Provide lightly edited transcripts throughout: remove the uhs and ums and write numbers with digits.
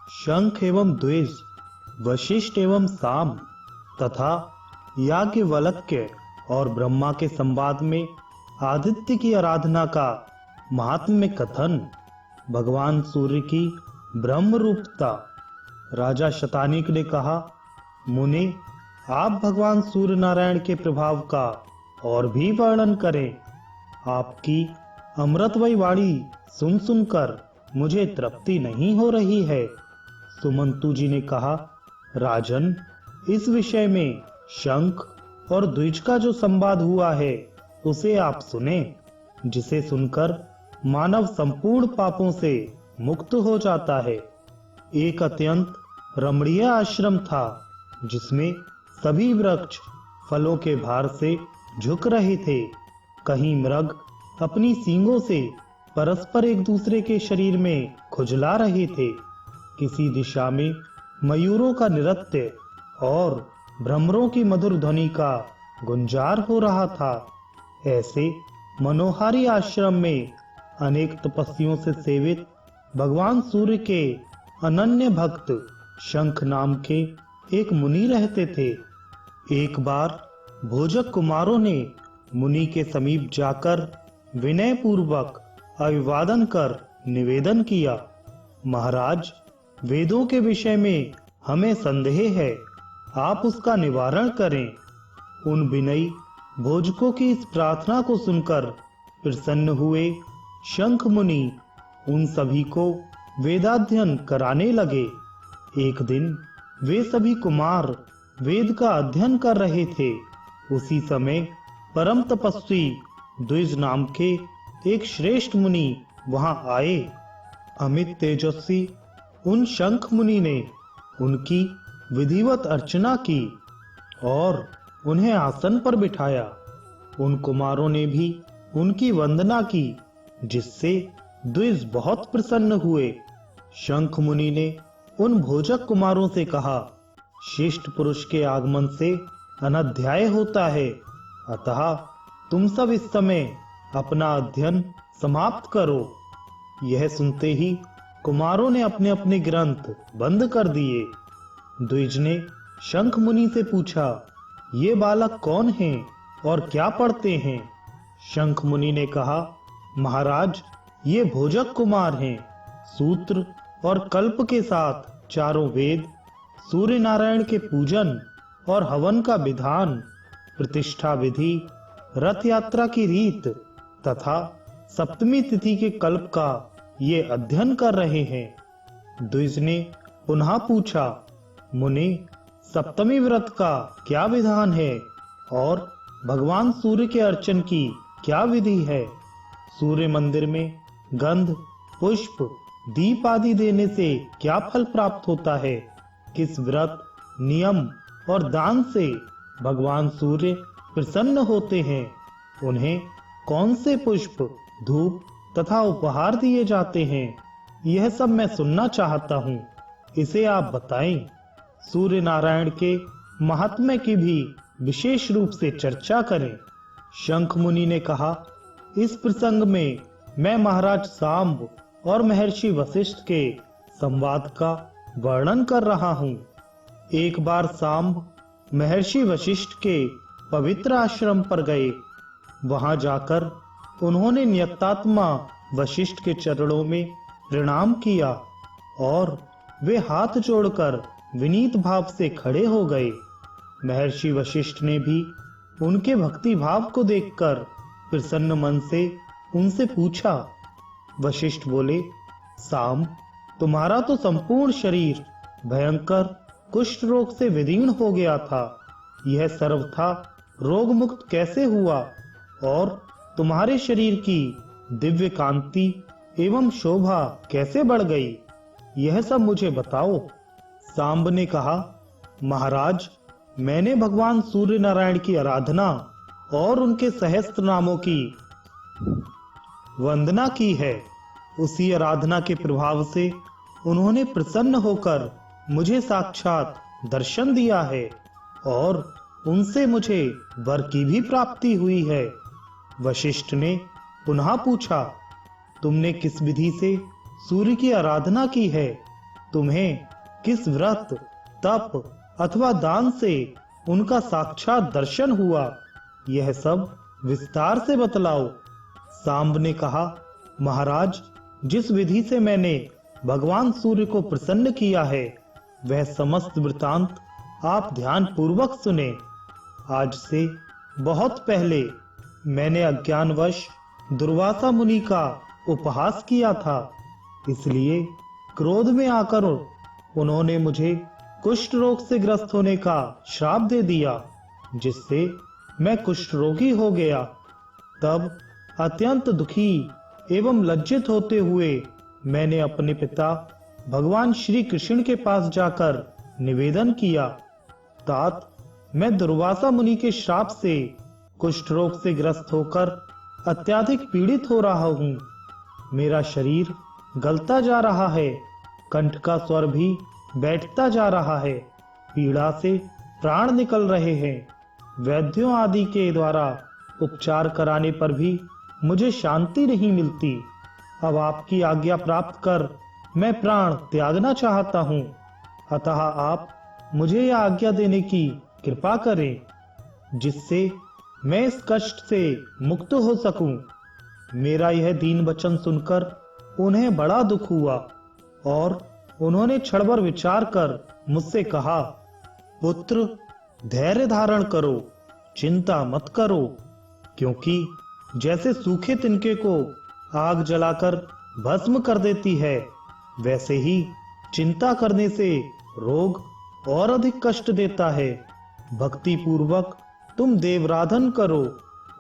शंख एवं द्विज, वशिष्ठ एवं साम तथा याज्ञवल्क्य और ब्रह्मा के संवाद में आदित्य की आराधना का महात्म्य कथन। भगवान सूर्य की ब्रह्म रूपता। राजा शतानीक ने कहा, मुनि, आप भगवान सूर्य नारायण के प्रभाव का और भी वर्णन करें। आपकी अमृतमयी वाणी सुन सुनकर मुझे तृप्ति नहीं हो रही है। सुमंतु जी ने कहा, राजन, इस विषय में शंख और द्विज का जो संवाद हुआ है उसे आप सुने, जिसे सुनकर मानव संपूर्ण पापों से मुक्त हो जाता है। एक अत्यंत रमणीय आश्रम था जिसमें सभी वृक्ष फलों के भार से झुक रहे थे। कहीं मृग अपनी सींगों से परस्पर एक दूसरे के शरीर में खुजला रहे थे। किसी दिशा में मयूरों का नृत्य और भ्रमरों की मधुर ध्वनि का गुंजार हो रहा था। ऐसे मनोहारी आश्रम में अनेक तपस्वियों से सेवित भगवान सूर्य के अनन्य भक्त शंख नाम के एक मुनि रहते थे। एक बार भोजक कुमारों ने मुनि के समीप जाकर विनय पूर्वक अभिवादन कर निवेदन किया, महाराज, वेदों के विषय में हमें संदेह है, आप उसका निवारण करें। उन विनयी भोजकों की इस प्रार्थना को सुनकर प्रसन्न हुए शंख मुनि उन सभी को वेदाध्ययन कराने लगे। एक दिन वे सभी कुमार वेद का अध्ययन कर रहे थे। उसी समय परम तपस्वी द्विज नाम के एक श्रेष्ठ मुनि वहां आए। अमित तेजस्वी उन शंख मुनि ने उनकी विधिवत अर्चना की और उन्हें आसन पर बिठाया। उन कुमारों ने भी उनकी वंदना की, जिससे द्विज बहुत प्रसन्न हुए। शंख मुनि ने उन भोजक कुमारों से कहा, शिष्ट पुरुष के आगमन से अनध्याय होता है, अतः तुम सब इस समय अपना अध्ययन समाप्त करो। यह सुनते ही कुमारों ने अपने अपने ग्रंथ बंद कर दिए। द्विज ने शंख मुनि से पूछा, ये बालक कौन हैं और क्या पढ़ते हैं? शंख मुनि ने कहा, महाराज, ये भोजक कुमार हैं। सूत्र और कल्प के साथ चारों वेद, सूर्य नारायण के पूजन और हवन का विधान, प्रतिष्ठा विधि, रथ यात्रा की रीत तथा सप्तमी तिथि के कल्प का ये अध्ययन कर रहे हैं। द्विज ने पुनः पूछा, मुनि, सप्तमी व्रत का क्या विधान है और भगवान सूर्य के अर्चन की क्या विधि है? सूर्य मंदिर में गंध, पुष्प, दीप आदि देने से क्या फल प्राप्त होता है? किस व्रत, नियम और दान से भगवान सूर्य प्रसन्न होते हैं? उन्हें कौन से पुष्प, धूप तथा उपहार दिए जाते हैं? यह सब मैं सुनना चाहता हूँ, इसे आप बताएं। सूर्य नारायण के महात्म्य की भी विशेष रूप से चर्चा करें। शंख मुनि ने कहा, इस प्रसंग में मैं महाराज सांब और महर्षि वशिष्ठ के संवाद का वर्णन कर रहा हूँ। एक बार सांब महर्षि वशिष्ठ के पवित्र आश्रम पर गए। वहां जाकर उन्होंने नियतात्मा वशिष्ठ के चरणों में प्रणाम किया और वे हाथ जोड़कर विनीत भाव से खड़े हो गए। महर्षि वशिष्ठ ने भी उनके भक्ति भाव को देखकर प्रसन्न मन से उनसे पूछा। वशिष्ठ बोले, सांब, तुम्हारा तो संपूर्ण शरीर भयंकर कुष्ठ रोग से विदीर्ण हो गया था। यह सर्वथा रोग मुक्त कैसे हुआ और तुम्हारे शरीर की दिव्य कांति एवं शोभा कैसे बढ़ गई? यह सब मुझे बताओ। सांब ने कहा, महाराज, मैंने भगवान सूर्य नारायण की आराधना और उनके सहस्त्र नामों की वंदना की है। उसी आराधना के प्रभाव से उन्होंने प्रसन्न होकर मुझे साक्षात दर्शन दिया है और उनसे मुझे वर की भी प्राप्ति हुई है। वशिष्ठ ने पुनः पूछा, तुमने किस विधि से सूर्य की आराधना की है? तुम्हें किस व्रत, तप अथवा दान से उनका साक्षात दर्शन हुआ, यह सब विस्तार से बतलाओ। सांब ने कहा, महाराज, जिस विधि से मैंने भगवान सूर्य को प्रसन्न किया है, वह समस्त वृतांत आप ध्यान पूर्वक सुने। आज से बहुत पहले मैंने अज्ञानवश दुर्वासा मुनि का उपहास किया था, इसलिए क्रोध में आकर उन्होंने मुझे कुष्ठ रोग से ग्रस्त होने का श्राप दे दिया, जिससे मैं कुष्ठ रोगी हो गया। तब अत्यंत दुखी एवं लज्जित होते हुए मैंने अपने पिता भगवान श्री कृष्ण के पास जाकर निवेदन किया, तात, मैं दुर्वासा मुनि के श्राप से कुष्ठ रोग से ग्रस्त होकर अत्यधिक पीड़ित हो रहा हूँ। मेरा शरीर गलता जा रहा है, कंठ का स्वर भी बैठता जा रहा है, पीड़ा से प्राण निकल रहे हैं। वैद्यों आदि के द्वारा उपचार कराने पर भी मुझे शांति नहीं मिलती। अब आपकी आज्ञा प्राप्त कर मैं प्राण त्यागना चाहता हूँ, अतः आप मुझे यह आज्ञा देने की कृपा करें, जिससे मैं इस कष्ट से मुक्त हो सकूं। मेरा यह दीन वचन सुनकर उन्हें बड़ा दुख हुआ और उन्होंने क्षण भर विचार कर मुझसे कहा, पुत्र, धैर्य धारण करो, चिंता मत करो, क्योंकि जैसे सूखे तिनके को आग जलाकर भस्म कर देती है, वैसे ही चिंता करने से रोग और अधिक कष्ट देता है। भक्ति पूर्वक तुम देवराधन करो,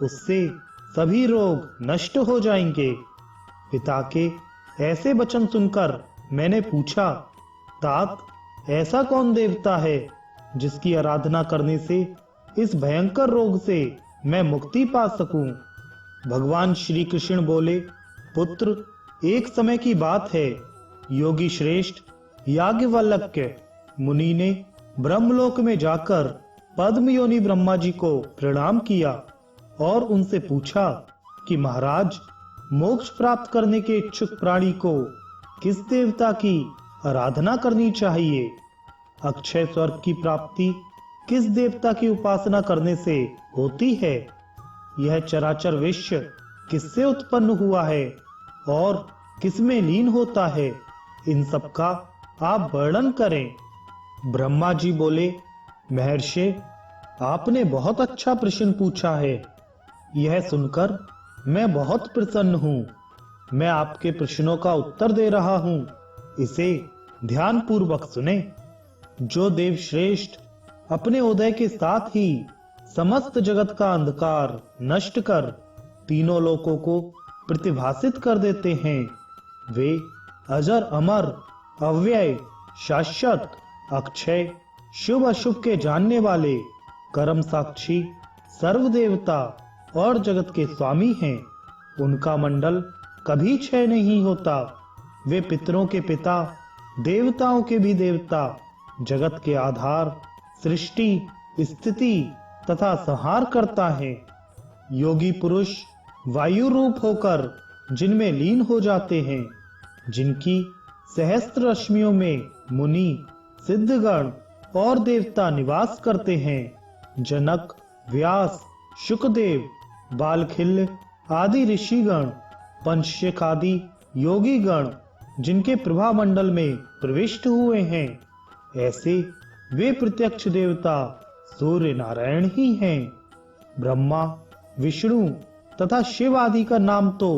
उससे सभी रोग नष्ट हो जाएंगे। पिता के ऐसे वचन सुनकर मैंने पूछा, तात, ऐसा कौन देवता है जिसकी आराधना करने से इस भयंकर रोग से मैं मुक्ति पा सकूं? भगवान श्री कृष्ण बोले, पुत्र, एक समय की बात है, योगी श्रेष्ठ याज्ञवल्क्य मुनि ने ब्रह्मलोक में जाकर पद्म योनि ब्रह्मा जी को प्रणाम किया और उनसे पूछा कि महाराज, मोक्ष प्राप्त करने के इच्छुक प्राणी को किस देवता की आराधना करनी चाहिए? अक्षय स्वर्ग की प्राप्ति किस देवता की उपासना करने से होती है? यह चराचर विश्व किससे उत्पन्न हुआ है और किसमें लीन होता है? इन सब का आप वर्णन करें। ब्रह्मा जी बोले, महर्षि, आपने बहुत अच्छा प्रश्न पूछा है। यह सुनकर मैं बहुत प्रसन्न हूँ। मैं आपके प्रश्नों का उत्तर दे रहा हूँ, इसे ध्यान पूर्वक सुने। जो देव श्रेष्ठ अपने उदय के साथ ही समस्त जगत का अंधकार नष्ट कर तीनों लोकों को प्रतिभासित कर देते हैं, वे अजर अमर, अव्यय, शाश्वत, अक्षय, शुभ अशुभ के जानने वाले, कर्म साक्षी, सर्व देवता और जगत के स्वामी हैं। उनका मंडल कभी क्षय नहीं होता। वे पितरों के पिता, देवताओं के भी देवता, जगत के आधार, सृष्टि, स्थिति तथा संहार करता है। योगी पुरुष वायु रूप होकर जिनमें लीन हो जाते हैं, जिनकी सहस्त्र रश्मियों में मुनि, सिद्धगण और देवता निवास करते हैं। जनक, व्यास, शुकदेव, बालखिल्य आदि ऋषिगण, पंचशेख आदि योगी गण जिनके प्रभा मंडल में प्रविष्ट हुए हैं, ऐसे वे प्रत्यक्ष देवता सूर्य नारायण ही हैं। ब्रह्मा, विष्णु तथा शिव आदि का नाम तो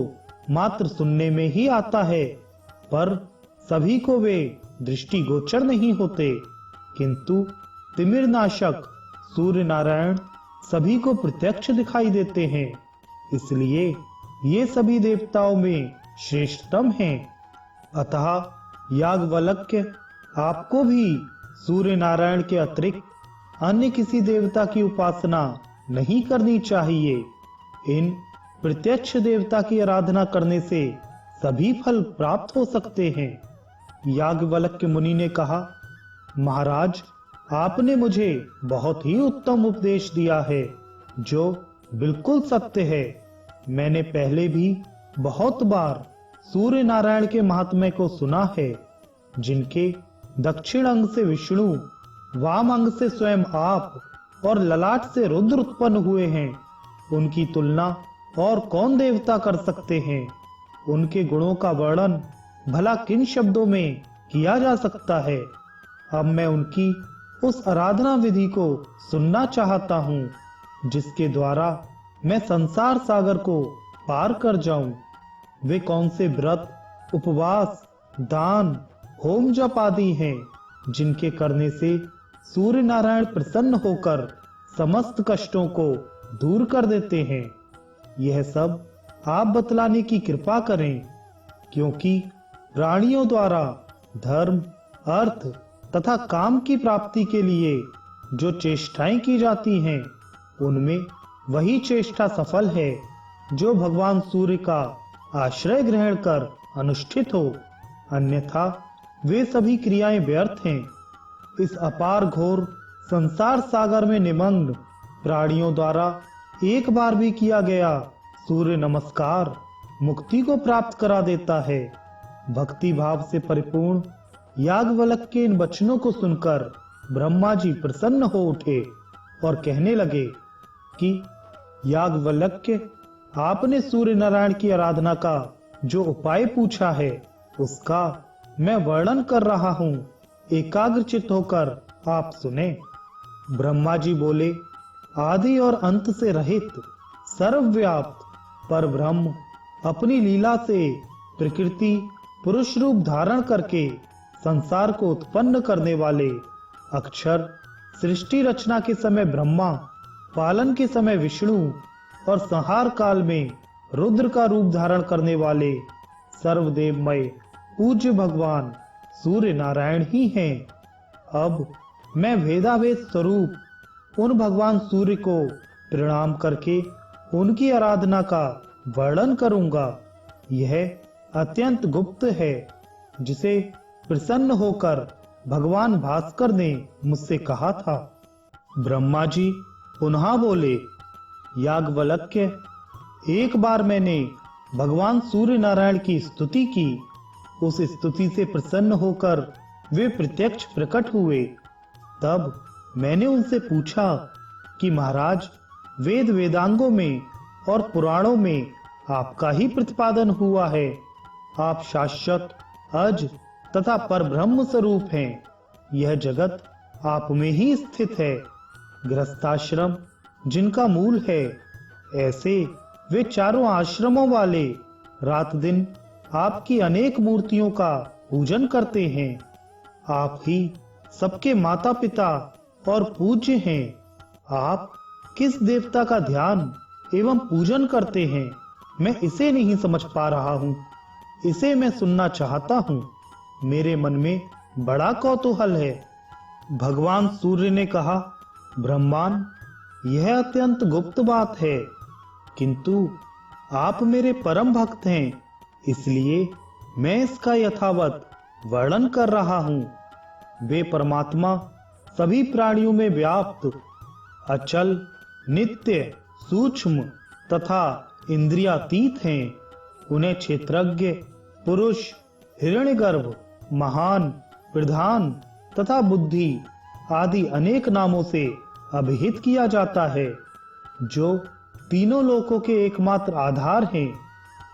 मात्र सुनने में ही आता है, पर सभी को वे दृष्टि गोचर नहीं होते, किंतु तिमिर नाशक सूर्य नारायण सभी को प्रत्यक्ष दिखाई देते हैं। इसलिए ये सभी देवताओं में श्रेष्ठतम हैं। अतः याज्ञवल्क्य, आपको भी सूर्य नारायण के अतिरिक्त अन्य किसी देवता की उपासना नहीं करनी चाहिए। इन प्रत्यक्ष देवता की आराधना करने से सभी फल प्राप्त हो सकते हैं। याज्ञवल्क्य मुनि ने कहा, महाराज, आपने मुझे बहुत ही उत्तम उपदेश दिया है, जो बिल्कुल सत्य है। मैंने पहले भी बहुत बार सूर्य नारायण के महात्म्य को सुना है। जिनके दक्षिण अंग से विष्णु, वाम अंग से स्वयं आप और ललाट से रुद्र उत्पन्न हुए हैं, उनकी तुलना और कौन देवता कर सकते हैं। उनके गुणों का वर्णन भला किन शब्दों में किया जा सकता है। अब मैं उनकी उस आराधना विधि को सुनना चाहता हूँ जिसके द्वारा मैं संसार सागर को पार कर जाऊं। वे कौन से व्रत, उपवास, दान, होम जप आदि हैं जिनके करने से सूर्य नारायण प्रसन्न होकर समस्त कष्टों को दूर कर देते हैं। यह सब आप बतलाने की कृपा करें, क्योंकि प्राणियों द्वारा धर्म, अर्थ तथा काम की प्राप्ति के लिए जो चेष्टाएं की जाती हैं, उनमें वही चेष्टा सफल है जो भगवान सूर्य का आश्रय ग्रहण कर अनुष्ठित हो, अन्यथा वे सभी क्रियाएं व्यर्थ हैं। इस अपार घोर संसार सागर में निमग्न प्राणियों द्वारा एक बार भी किया गया सूर्य नमस्कार मुक्ति को प्राप्त करा देता है। भक्ति भाव से परिपूर्ण याज्ञवल्क्य के इन वचनों को सुनकर ब्रह्मा जी प्रसन्न हो उठे और कहने लगे कि याज्ञवल्क्य, आपने सूर्य नारायण की आराधना का जो उपाय पूछा है उसका मैं वर्णन कर रहा हूँ, एकाग्रचित होकर आप सुने। ब्रह्मा जी बोले, आदि और अंत से रहित सर्वव्याप्त पर ब्रह्म अपनी लीला से प्रकृति पुरुष रूप धारण करके संसार को उत्पन्न करने वाले, अक्षर सृष्टि रचना के समय ब्रह्मा, पालन के समय विष्णु और संहार काल में रुद्र का रूप धारण करने वाले सर्वदेवमय पूज्य भगवान सूर्य नारायण ही हैं। अब मैं भेदाभेद स्वरूप उन भगवान सूर्य को प्रणाम करके उनकी आराधना का वर्णन करूंगा। यह अत्यंत गुप्त है, जिसे प्रसन्न होकर भगवान भास्कर ने मुझसे कहा था। ब्रह्मा जी पुनः बोले, याज्ञवल्क्य, एक बार मैंने भगवान सूर्य नारायण की स्तुति की। उस स्तुति से प्रसन्न होकर वे प्रत्यक्ष प्रकट हुए। तब मैंने उनसे पूछा कि महाराज, वेद वेदांगों में और पुराणों में आपका ही प्रतिपादन हुआ है। आप शाश्वत, अज तथा परब्रह्म स्वरूप हैं। यह जगत आप में ही स्थित है। गृहस्थाश्रम जिनका मूल है, ऐसे वे चारों आश्रमों वाले रात दिन आपकी अनेक मूर्तियों का पूजन करते हैं। आप ही सबके माता पिता और पूज्य हैं। आप किस देवता का ध्यान एवं पूजन करते हैं, मैं इसे नहीं समझ पा रहा हूँ। इसे मैं सुनना चाहता हूँ। मेरे मन में बड़ा कौतूहल है। भगवान सूर्य ने कहा, ब्रह्मान, यह अत्यंत गुप्त बात है, किंतु आप मेरे परम भक्त हैं, इसलिए मैं इसका यथावत वर्णन कर रहा हूँ। वे परमात्मा सभी प्राणियों में व्याप्त, अचल, नित्य, सूक्ष्म तथा इंद्रियातीत हैं। उन्हें क्षेत्रज्ञ, पुरुष, हिरण्यगर्भ, महान, प्रधान तथा बुद्धि आदि अनेक नामों से अभिहित किया जाता है, जो तीनों लोकों के एकमात्र आधार हैं।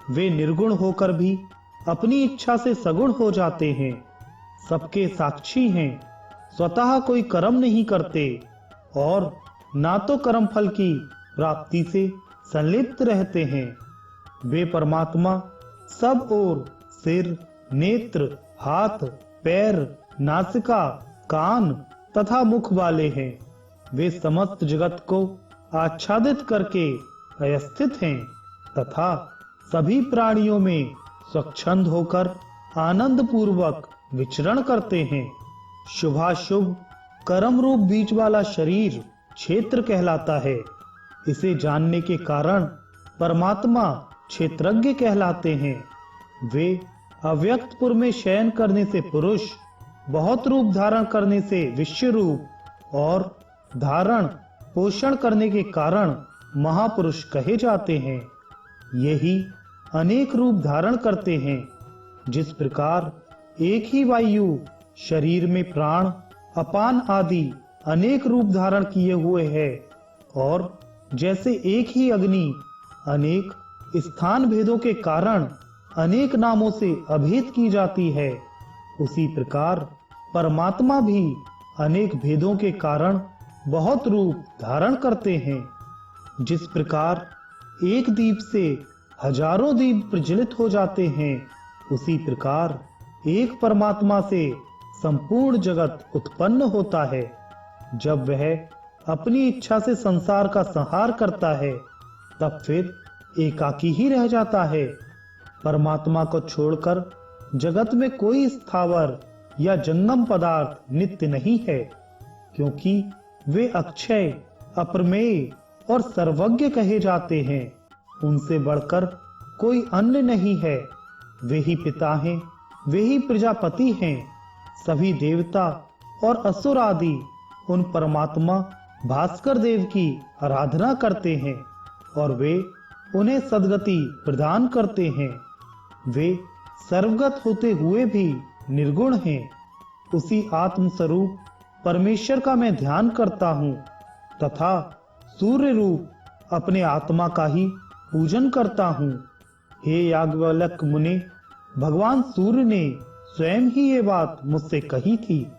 वे निर्गुण होकर भी अपनी इच्छा से सगुण हो जाते हैं, सबके साक्षी हैं, स्वतः कोई कर्म नहीं करते और ना तो कर्म फल की प्राप्ति से संलिप्त रहते हैं। वे परमात्मा सब ओर सिर, नेत्र, हाथ, पैर, नासिका, कान तथा मुख वाले हैं। वे समस्त जगत को आच्छादित करके अवस्थित हैं तथा सभी प्राणियों में स्वच्छंद होकर आनंद पूर्वक विचरण करते हैं। शुभाशुभ कर्म रूप बीज वाला शरीर क्षेत्र कहलाता है। इसे जानने के कारण परमात्मा क्षेत्रज्ञ कहलाते हैं। वे अव्यक्तपुर में शयन करने से पुरुष, बहुत रूप धारण करने से विश्व रूप और धारण पोषण करने के कारण महापुरुष कहे जाते हैं। यही अनेक रूप धारण करते हैं। जिस प्रकार एक ही वायु शरीर में प्राण, अपान आदि अनेक रूप धारण किए हुए है और जैसे एक ही अग्नि अनेक स्थान भेदों के कारण अनेक नामों से अभेद की जाती है, उसी प्रकार परमात्मा भी अनेक भेदों के कारण बहुत रूप धारण करते हैं। जिस प्रकार एक दीप से हजारों दीप प्रज्वलित हो जाते हैं, उसी प्रकार एक परमात्मा से संपूर्ण जगत उत्पन्न होता है। जब वह अपनी इच्छा से संसार का संहार करता है, तब फिर एकाकी ही रह जाता है। परमात्मा को छोड़कर जगत में कोई स्थावर या जंगम पदार्थ नित्य नहीं है, क्योंकि वे अक्षय, अप्रमेय और सर्वज्ञ कहे जाते हैं। उनसे बढ़कर कोई अन्य नहीं है। वे ही पिता हैं, वे ही प्रजापति हैं। सभी देवता और असुर आदि उन परमात्मा भास्कर देव की आराधना करते हैं और वे उन्हें सद्गति प्रदान करते हैं। वे सर्वगत होते हुए भी निर्गुण हैं। उसी आत्म स्वरूप परमेश्वर का मैं ध्यान करता हूँ तथा सूर्य रूप अपने आत्मा का ही पूजन करता हूँ। हे याज्ञवल्क्य मुने, भगवान सूर्य ने स्वयं ही ये बात मुझसे कही थी।